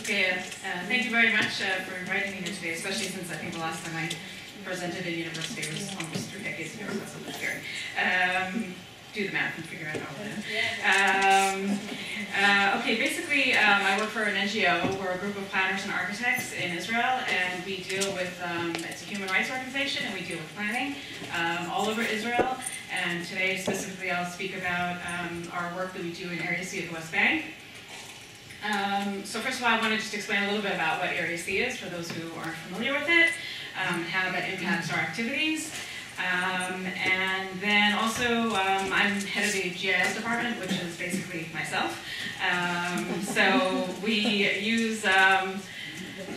Thank you very much for inviting me here today, especially since I think the last time I presented in university was almost 3 decades ago, so that's a little scary. Do the math and figure out how it is. Okay, basically I work for an NGO. We're a group of planners and architects in Israel, and we deal with, it's a human rights organization, and we deal with planning all over Israel. And today specifically I'll speak about our work that we do in Area C of the West Bank. So first of all, I want to just explain a little bit about what Area C is for those who aren't familiar with it, how that impacts our activities. And then also, I'm head of the GIS department, which is basically myself. So we use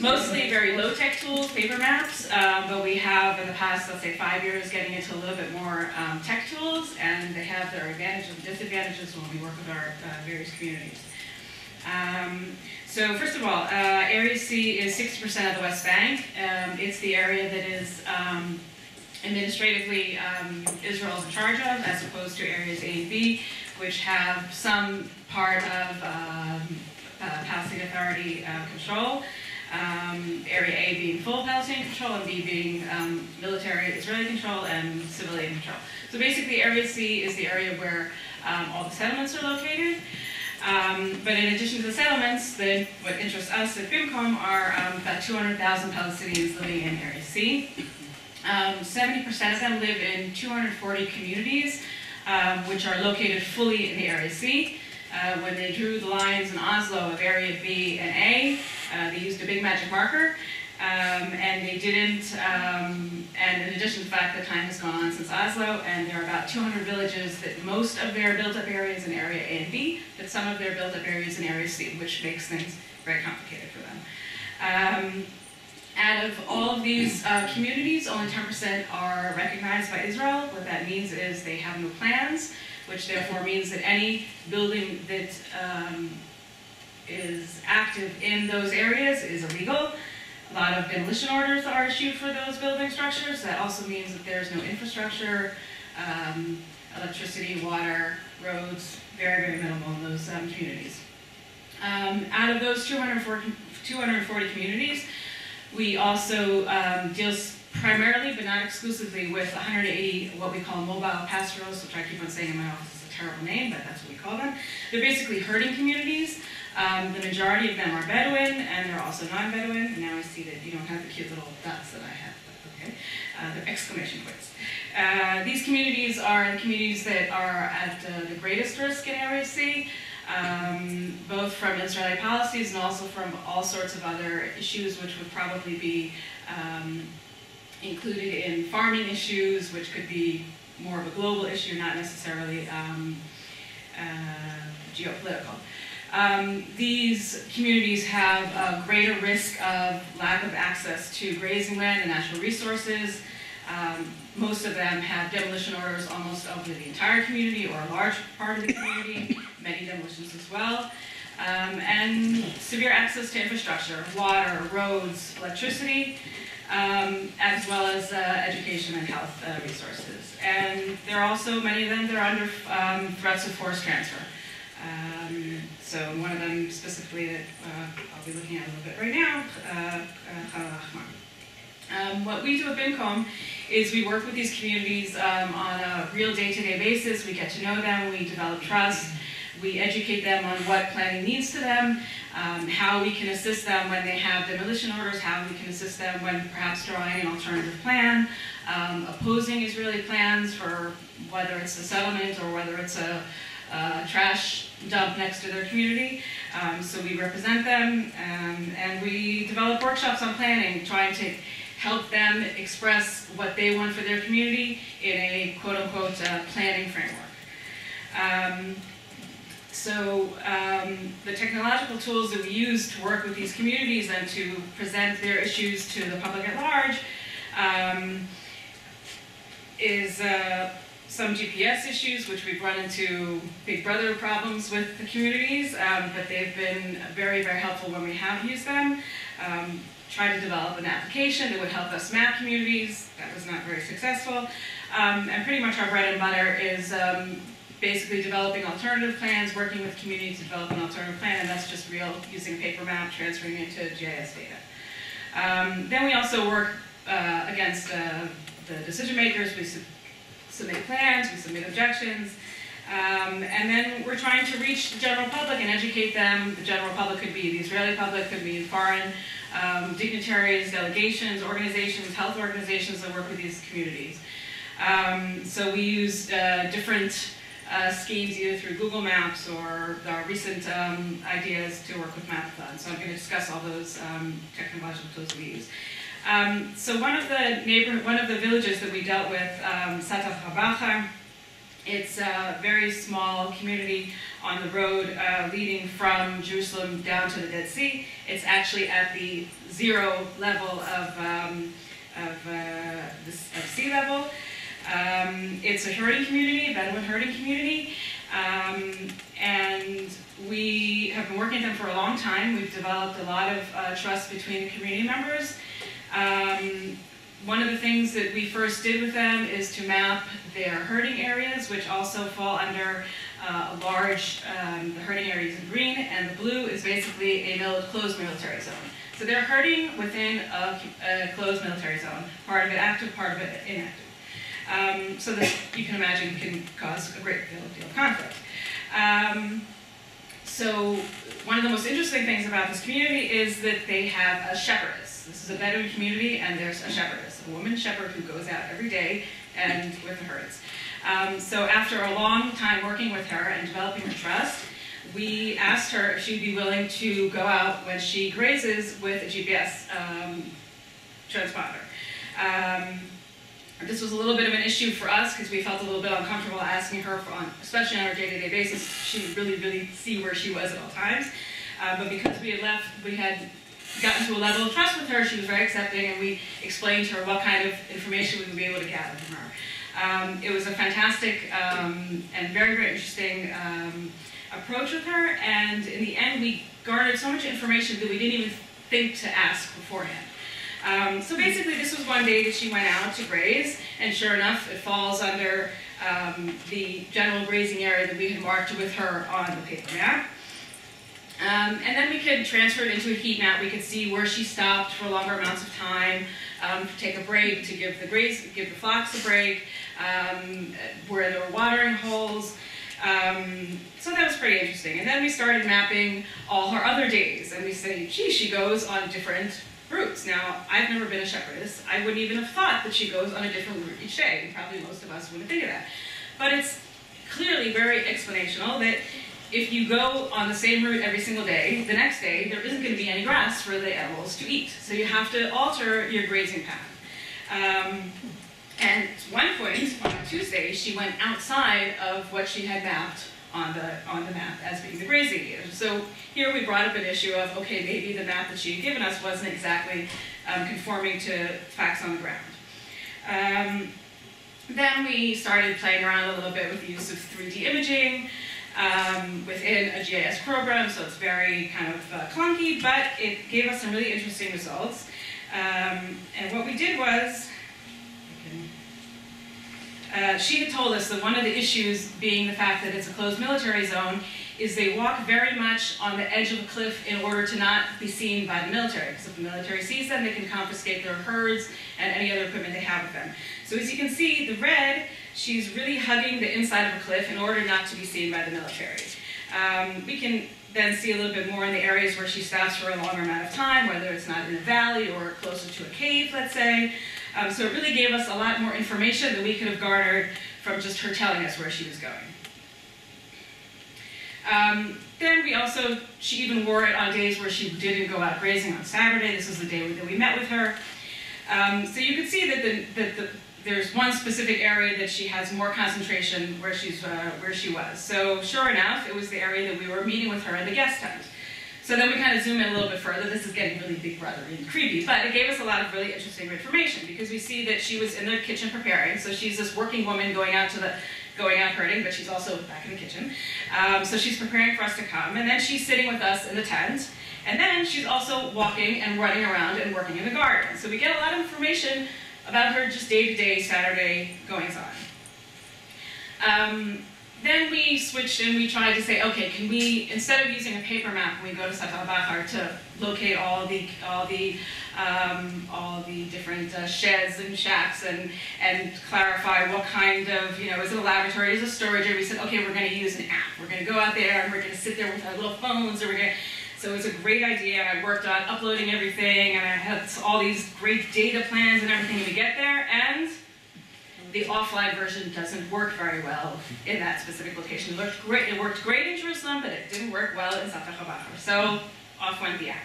mostly very low-tech tools, paper maps, but we have in the past, let's say 5 years, getting into a little bit more tech tools, and they have their advantages and disadvantages when we work with our various communities. So first of all, Area C is 60% of the West Bank. It's the area that is administratively Israel is in charge of, as opposed to areas A and B, which have some part of Palestinian Authority control. Area A being full Palestinian control, and B being military Israeli control and civilian control. So basically, Area C is the area where all the settlements are located. But in addition to the settlements, what interests us at BIMCOM are about 200,000 Palestinians living in Area C. 70% of them live in 240 communities, which are located fully in the Area C. When they drew the lines in Oslo of Area B and A, they used a big magic marker, and they didn't, and in addition to the fact that time has gone on since Oslo, and there are about 200 villages that most of their built-up areas in Area A and B, but some of their built-up areas in Area C, which makes things very complicated for them. Out of all of these communities, only 10% are recognized by Israel. What that means is they have no plans, which therefore means that any building that is active in those areas is illegal. A lot of demolition orders are issued for those building structures. That also means that there's no infrastructure, electricity, water, roads, very, very minimal in those communities. Out of those 240 communities, we also deal primarily, but not exclusively, with 180 what we call mobile pastorals, which I keep on saying in my office is a terrible name, but that's what we call them. They're basically herding communities. The majority of them are Bedouin, and they're also non-Bedouin. And now I see that you don't have the cute little dots that I have, but okay. They're exclamation points. These communities are the communities that are at the greatest risk in Area C. Both from Israeli policies and also from all sorts of other issues, which would probably be included in farming issues, which could be more of a global issue, not necessarily geopolitical. These communities have a greater risk of lack of access to grazing land and natural resources. Most of them have demolition orders almost over the entire community or a large part of the community, many demolitions as well, and severe access to infrastructure, water, roads, electricity, as well as education and health resources. And there are also, many of them, they're under threats of forced transfer. So one of them specifically that I'll be looking at a little bit right now, what we do at BIMCOM is we work with these communities on a real day-to-day basis. We get to know them, we develop trust, we educate them on what planning means to them, how we can assist them when they have demolition orders, how we can assist them when perhaps drawing an alternative plan, opposing Israeli plans for whether it's a settlement or whether it's a trash dump next to their community. So we represent them, and we develop workshops on planning, trying to help them express what they want for their community in a quote-unquote planning framework. The technological tools that we use to work with these communities and to present their issues to the public at large is some GPS issues, which we've run into Big Brother problems with the communities, but they've been very, very helpful when we have used them. Tried to develop an application that would help us map communities. That was not very successful. And pretty much our bread and butter is basically developing alternative plans, working with communities to develop an alternative plan, and that's just real, using a paper map, transferring it into GIS data. Then we also work against the decision makers. We submit plans, we submit objections, and then we're trying to reach the general public and educate them. The general public could be the Israeli public, could be foreign dignitaries, delegations, organizations, health organizations that work with these communities. So we use different schemes either through Google Maps or our recent ideas to work with Mapathon. So I'm going to discuss all those technological tools we use. So one of the villages that we dealt with, Sataf Habacha, it's a very small community on the road leading from Jerusalem down to the Dead Sea. It's actually at the 0 level of sea level. It's a herding community, a Bedouin herding community, and we have been working with them for a long time. We've developed a lot of trust between the community members. One of the things that we first did with them is to map their herding areas, which also fall under a large, the herding areas in green, and the blue is basically a closed military zone. So they're herding within a closed military zone, part of it active, part of it inactive. So that you can imagine can cause a great deal of conflict. So one of the most interesting things about this community is that they have a shepherdess. This is a Bedouin community, and there's a shepherdess, a woman shepherd who goes out every day and with the herds. So after a long time working with her and developing her trust, we asked her if she'd be willing to go out when she grazes with a GPS transponder. This was a little bit of an issue for us because we felt a little bit uncomfortable asking her, especially on a day-to-day basis, she would really see where she was at all times. But because we had gotten to a level of trust with her, she was very accepting, and we explained to her what kind of information we would be able to gather from her. It was a fantastic and very, very interesting approach with her, and in the end we garnered so much information that we didn't even think to ask beforehand. So basically this was one day that she went out to graze, and sure enough it falls under the general grazing area that we had marked with her on the paper map. And then we could transfer it into a heat map. We could see where she stopped for longer amounts of time, take a break, to give the flocks a break, where there were watering holes. So that was pretty interesting. And then we started mapping all her other days, and we say, gee, she goes on different routes. Now, I've never been a shepherdess. I wouldn't even have thought that she goes on a different route each day, and probably most of us wouldn't think of that. But it's clearly very explanational that if you go on the same route every single day, the next day there isn't going to be any grass for the animals to eat. So you have to alter your grazing path. And at one point, on a Tuesday, she went outside of what she had mapped on the map as being the grazing area. So here we brought up an issue of, okay, maybe the map that she had given us wasn't exactly conforming to facts on the ground. Then we started playing around a little bit with the use of 3D imaging within a GIS program, so it's very kind of clunky, but it gave us some really interesting results. And what we did was, she had told us that one of the issues being the fact that it's a closed military zone is they walk very much on the edge of a cliff in order to not be seen by the military, because if the military sees them, they can confiscate their herds and any other equipment they have with them. So as you can see, the red, she's really hugging the inside of a cliff in order not to be seen by the military. We can then see a little bit more in the areas where she stops for a longer amount of time, whether it's not in a valley or closer to a cave, let's say. So it really gave us a lot more information that we could have garnered from just her telling us where she was going. Then we also, she even wore it on days where she didn't go out grazing on Saturday. This was the day that we met with her. So you can see that there's one specific area that she has more concentration where she was. So sure enough, it was the area that we were meeting with her in the guest tent. So then we kind of zoom in a little bit further. This is getting really big brothery and creepy, but it gave us a lot of really interesting information because we see that she was in the kitchen preparing. So she's this working woman going out herding, but she's also back in the kitchen. So she's preparing for us to come, and then she's sitting with us in the tent, and then she's also walking and running around and working in the garden. So we get a lot of information about her just day-to-day Saturday goings-on. then we switched and we tried to say, okay, can we, instead of using a paper map when we go to Sat al-Bahar to locate all the different sheds and shacks and clarify what kind of, is it a laboratory, is it a storage area? We said, okay, we're going to use an app. We're going to go out there and we're going to sit there with our little phones, or so it was a great idea, and I worked on uploading everything, and I had all these great data plans and everything to get there, and the offline version doesn't work very well in that specific location. It worked great in Jerusalem, but it didn't work well in Sat al-Bahar. So off went the app.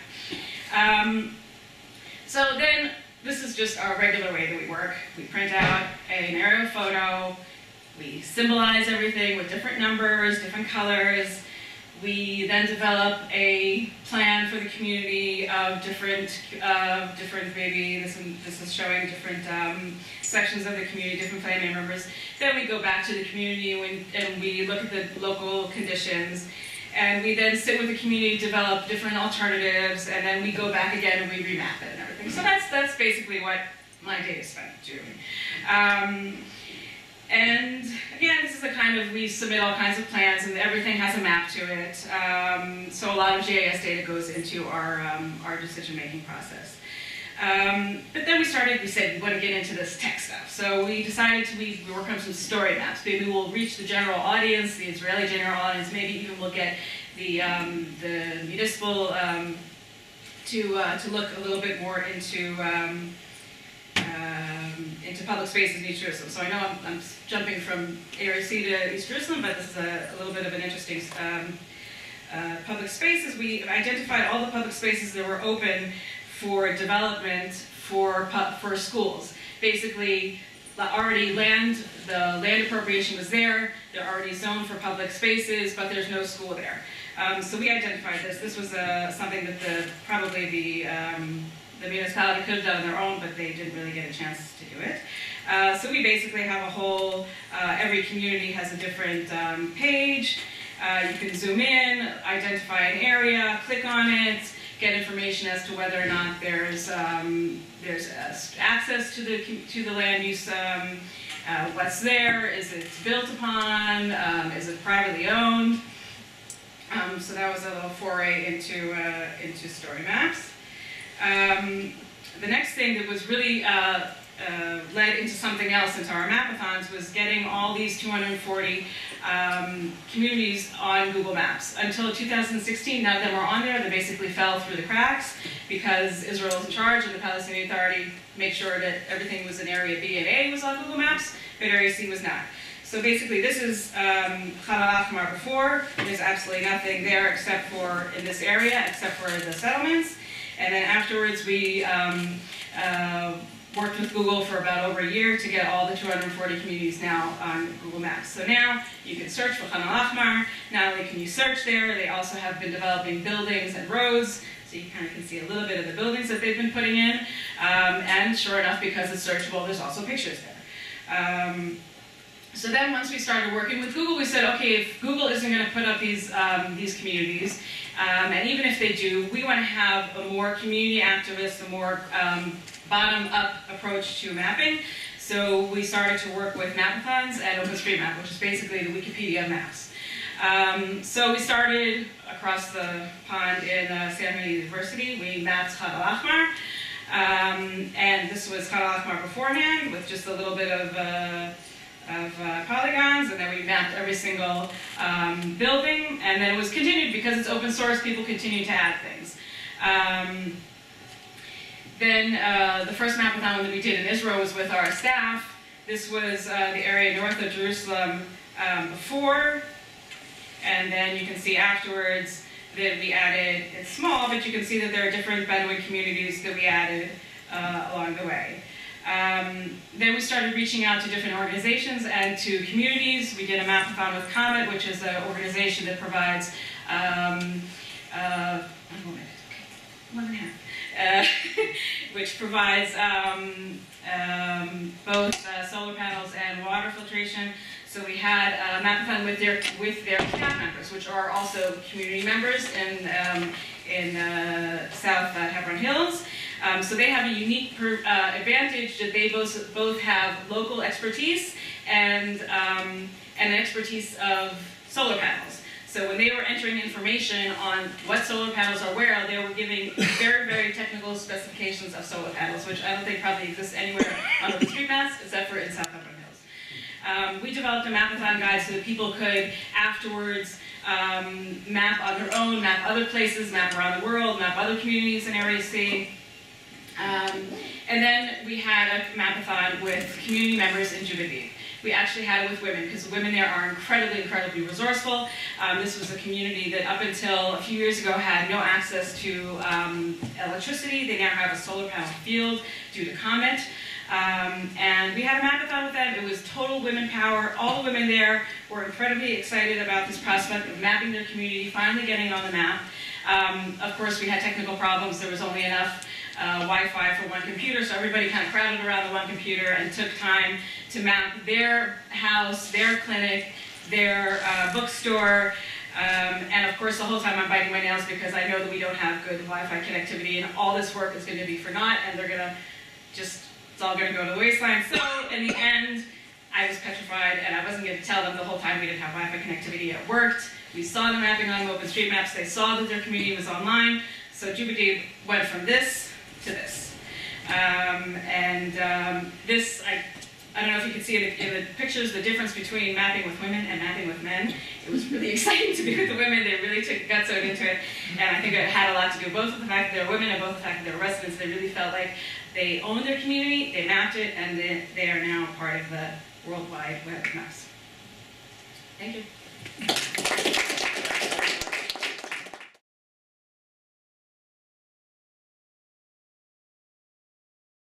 So then, this is just our regular way that we work. We print out an aerial photo, we symbolize everything with different numbers, different colors. We then develop a plan for the community of different maybe this is showing different sections of the community, different family members. Then we go back to the community and we look at the local conditions. And we then sit with the community, develop different alternatives, and then we go back again and we remap it and everything. So that's basically what my day is spent doing. And again, this is the kind of, we submit all kinds of plans and everything has a map to it. So a lot of GIS data goes into our decision-making process. But then we said we want to get into this tech stuff. So we decided we work on some story maps. Maybe we'll reach the general audience, the Israeli general audience, maybe even we'll get the municipal to look a little bit more into public spaces in East Jerusalem. So I know I'm jumping from Area C to East Jerusalem, but this is a little bit of an interesting public spaces. We identified all the public spaces that were open for development for schools. Basically, the land appropriation was there. They're already zoned for public spaces, but there's no school there. So we identified this. This was something that probably the municipality could have done on their own, but they didn't really get a chance to do it. So we basically have a whole, every community has a different page. You can zoom in, identify an area, click on it, get information as to whether or not there's access to the land use, what's there, is it built upon, is it privately owned. So that was a little foray into story maps. The next thing that was really led into something else, into our Mapathons, was getting all these 240 communities on Google Maps. Until 2016, none of them were on there. They basically fell through the cracks because Israel is in charge and the Palestinian Authority made sure that everything was in Area B and A was on Google Maps, but Area C was not. So basically this is Khan al-Ahmar before. There's absolutely nothing there except for, in this area, except for the settlements. And then afterwards we worked with Google for about over a year to get all the 240 communities now on Google Maps. So now you can search for Khan al-Ahmar. Not only can you search there, they also have been developing buildings and roads. So you kind of can see a little bit of the buildings that they've been putting in. And sure enough, because it's searchable, there's also pictures there. So then once we started working with Google, we said, okay, if Google isn't going to put up these communities, and even if they do, we want to have a more community activist, a more bottom-up approach to mapping. So we started to work with Mapathons and OpenStreetMap, which is basically the Wikipedia of maps. So we started across the pond in San Jose University. We mapped Khan al-Ahmar, and this was Khan al-Ahmar beforehand with just a little bit of polygons, and then we mapped every single building, and then it was continued because it's open source. People continue to add things. Then the first Mapathon that we did in Israel was with our staff. This was the area north of Jerusalem before, and then you can see afterwards that we added, it's small, but you can see that there are different Bedouin communities that we added along the way. Then we started reaching out to different organizations and to communities. We did a Mapathon with Comet, which is an organization that provides which provides both solar panels and water filtration. So we had a Mapathon with their staff members, which are also community members in South Hebron Hills. So they have a unique advantage that they both have local expertise and an expertise of solar panels. So when they were entering information on what solar panels are where, they were giving very, very technical specifications of solar panels, which I don't think probably exists anywhere on OpenStreetMaps except for in South Upland Hills. We developed a Mapathon guide so that people could afterwards map on their own, map other places, map around the world, map other communities in Area C. And then we had a Mapathon with community members in Djibouti. We actually had it with women, because the women there are incredibly, incredibly resourceful. This was a community that up until a few years ago had no access to electricity. They now have a solar panel field due to Comet. And we had a Mapathon with them. It was total women power. All the women there were incredibly excited about this prospect of mapping their community, finally getting it on the map. Of course, we had technical problems. There was only enough Wi-Fi for one computer, so everybody kind of crowded around the one computer and took time to map their house, their clinic, their bookstore, and of course the whole time I'm biting my nails because I know that we don't have good Wi-Fi connectivity and all this work is going to be for naught and they're going to just, it's all going to go to the wasteland. So in the end, I was petrified and I wasn't going to tell them the whole time we didn't have Wi-Fi connectivity. It worked. We saw the mapping on OpenStreetMaps. They saw that their community was online. So Djibouti went from this to this. This, I don't know if you can see it in the pictures, the difference between mapping with women and mapping with men. It was really exciting to be with the women. They really took guts out into it. And I think it had a lot to do both with the fact that they're women and both the fact that they're residents. They really felt like they owned their community, they mapped it, and they are now part of the worldwide web maps. Thank you.